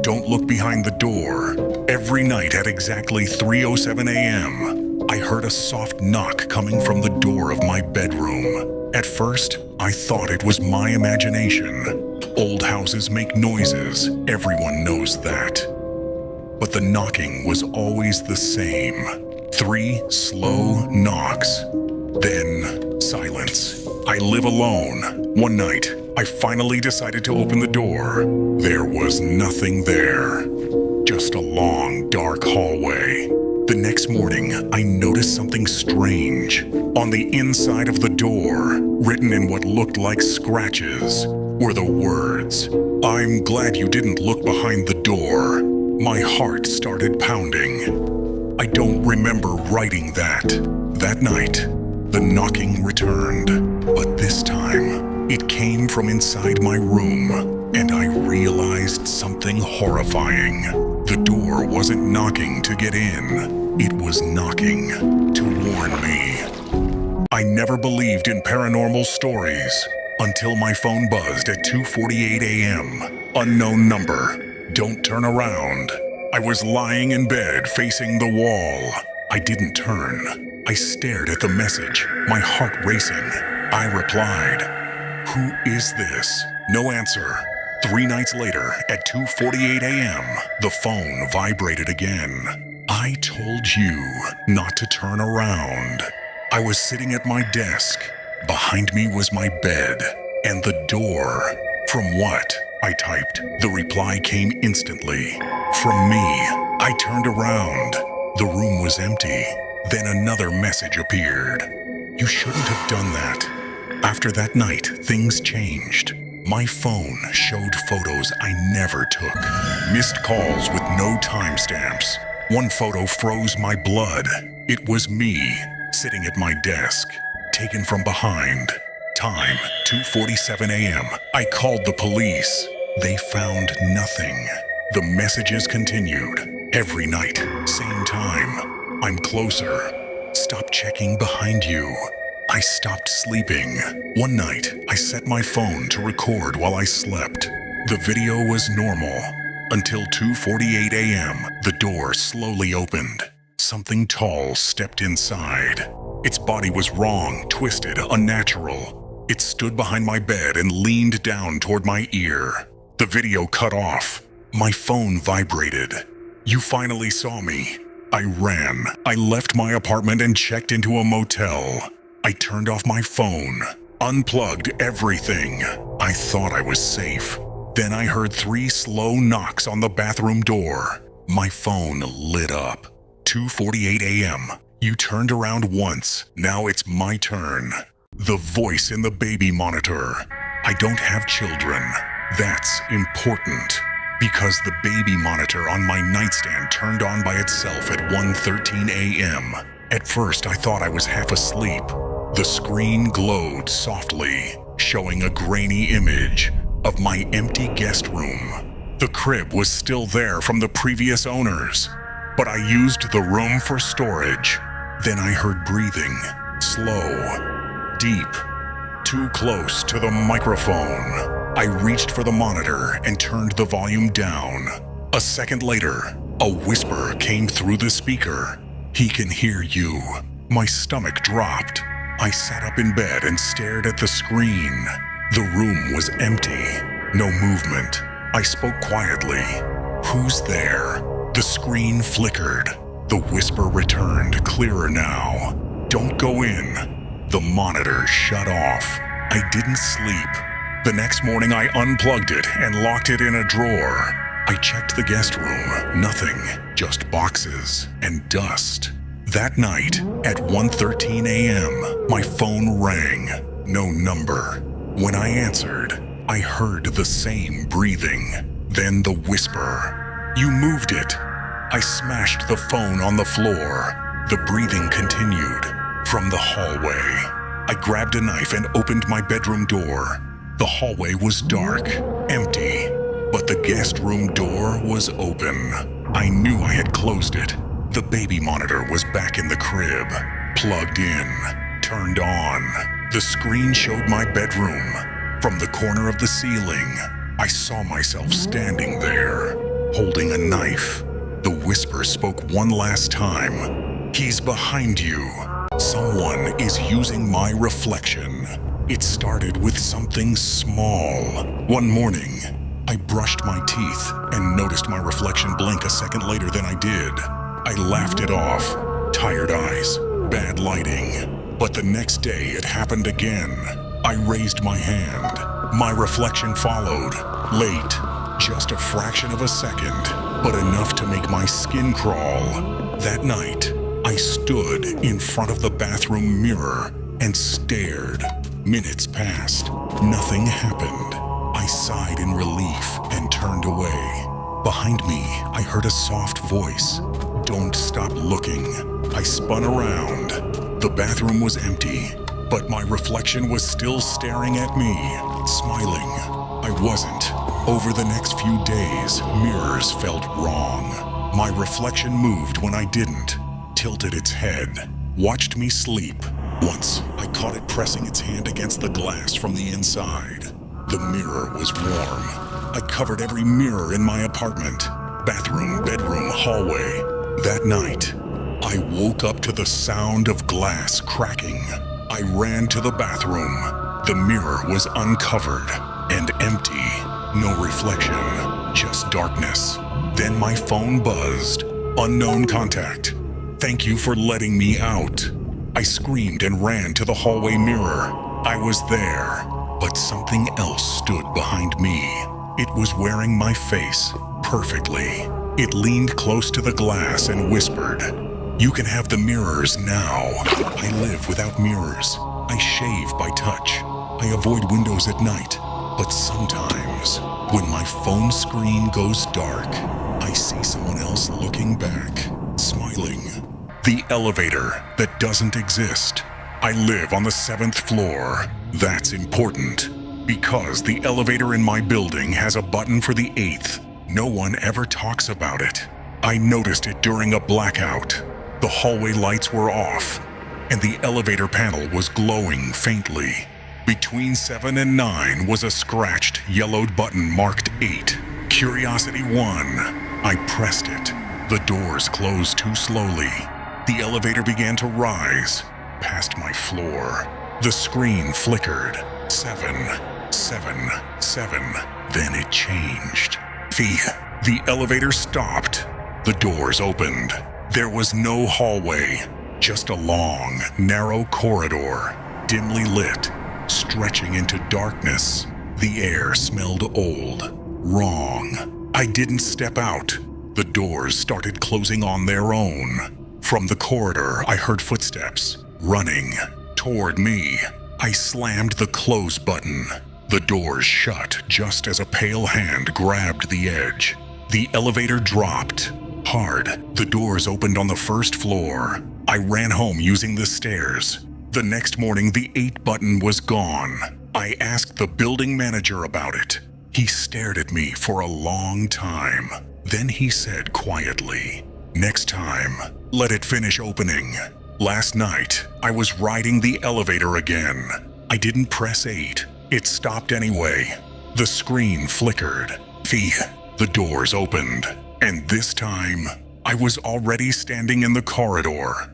don't look behind the door. Every night at exactly 3:07 a.m., I heard a soft knock coming from the door of my bedroom. At first, I thought it was my imagination. Old houses make noises, everyone knows that. But the knocking was always the same. 3 slow knocks. Then silence. I live alone. One night, I finally decided to open the door. There was nothing there. Just a long, dark hallway. The next morning, I noticed something strange. On the inside of the door, written in what looked like scratches, were the words, "I'm glad you didn't look behind the door." My heart started pounding. I don't remember writing that. That night, the knocking returned, but this time, it came from inside my room, and I realized something horrifying. The door wasn't knocking to get in, it was knocking to warn me. I never believed in paranormal stories until my phone buzzed at 2:48 a.m. Unknown number. Don't turn around. I was lying in bed facing the wall. I didn't turn. I stared at the message, my heart racing. I replied, "Who is this?" No answer. 3 nights later, at 2:48 a.m., the phone vibrated again. "I told you not to turn around." I was sitting at my desk. Behind me was my bed and the door. "From what?" I typed. The reply came instantly. "From me." I turned around. The room was empty. Then another message appeared. "You shouldn't have done that." After that night, things changed. My phone showed photos I never took. Missed calls with no timestamps. One photo froze my blood. It was me, sitting at my desk, taken from behind. Time, 2:47 a.m. I called the police. They found nothing. The messages continued. Every night, same time. "I'm closer. Stop checking behind you." I stopped sleeping. One night, I set my phone to record while I slept. The video was normal. Until 2:48 a.m., the door slowly opened. Something tall stepped inside. Its body was wrong, twisted, unnatural. It stood behind my bed and leaned down toward my ear. The video cut off. My phone vibrated. "You finally saw me." I ran. I left my apartment and checked into a motel. I turned off my phone, unplugged everything. I thought I was safe. Then I heard 3 slow knocks on the bathroom door. My phone lit up. 2:48 a.m. You turned around once. Now it's my turn. The voice in the baby monitor. I don't have children. That's important. Because the baby monitor on my nightstand turned on by itself at 1:13 a.m. At first, I thought I was half asleep. The screen glowed softly, showing a grainy image of my empty guest room. The crib was still there from the previous owners, but I used the room for storage. Then I heard breathing, slow, deep, too close to the microphone. I reached for the monitor and turned the volume down. A second later, a whisper came through the speaker. "He can hear you." My stomach dropped. I sat up in bed and stared at the screen. The room was empty. No movement. I spoke quietly. "Who's there?" The screen flickered. The whisper returned, clearer now. "Don't go in." The monitor shut off. I didn't sleep. The next morning I unplugged it and locked it in a drawer. I checked the guest room. Nothing, just boxes and dust. That night, at 1:13 a.m., my phone rang. No number. When I answered, I heard the same breathing. Then the whisper. "You moved it." I smashed the phone on the floor. The breathing continued. From the hallway. I grabbed a knife and opened my bedroom door. The hallway was dark, empty, but the guest room door was open. I knew I had closed it. The baby monitor was back in the crib, plugged in, turned on. The screen showed my bedroom. From the corner of the ceiling, I saw myself standing there, holding a knife. The whisper spoke one last time. "He's behind you. Someone is using my reflection." It started with something small. One morning, I brushed my teeth and noticed my reflection blink a second later than I did. I laughed it off. Tired eyes, bad lighting. But the next day it happened again. I raised my hand. My reflection followed. Late, just a fraction of a second, but enough to make my skin crawl. That night, I stood in front of the bathroom mirror and stared. Minutes passed. Nothing happened. I sighed in relief and turned away. Behind me, I heard a soft voice. "Don't stop looking." I spun around. The bathroom was empty, but my reflection was still staring at me, smiling. I wasn't. Over the next few days, mirrors felt wrong. My reflection moved when I didn't, tilted its head, watched me sleep. Once, I caught it pressing its hand against the glass from the inside. The mirror was warm. I covered every mirror in my apartment, bathroom, bedroom, hallway. That night, I woke up to the sound of glass cracking. I ran to the bathroom. The mirror was uncovered and empty. No reflection, just darkness. Then my phone buzzed. Unknown contact. "Thank you for letting me out." I screamed and ran to the hallway mirror. I was there, but something else stood behind me. It was wearing my face perfectly. It leaned close to the glass and whispered, "You can have the mirrors now." I live without mirrors. I shave by touch. I avoid windows at night. But sometimes, when my phone screen goes dark, I see someone else looking back, smiling. The elevator that doesn't exist. I live on the 7th floor. That's important, because the elevator in my building has a button for the 8th. No one ever talks about it. I noticed it during a blackout. The hallway lights were off, and the elevator panel was glowing faintly. Between 7 and 9 was a scratched, yellowed button marked 8. Curiosity 1. I pressed it. The doors closed too slowly. The elevator began to rise, past my floor. The screen flickered. 7, 7, 7. Then it changed. The elevator stopped. The doors opened. There was no hallway, just a long, narrow corridor, dimly lit, stretching into darkness. The air smelled old, wrong. I didn't step out. The doors started closing on their own. From the corridor, I heard footsteps, running toward me. I slammed the close button. The doors shut just as a pale hand grabbed the edge. The elevator dropped. Hard. The doors opened on the first floor. I ran home using the stairs. The next morning, the 8 button was gone. I asked the building manager about it. He stared at me for a long time. Then he said quietly, "Next time, let it finish opening." Last night, I was riding the elevator again. I didn't press 8. It stopped anyway. The screen flickered. The doors opened. And this time, I was already standing in the corridor.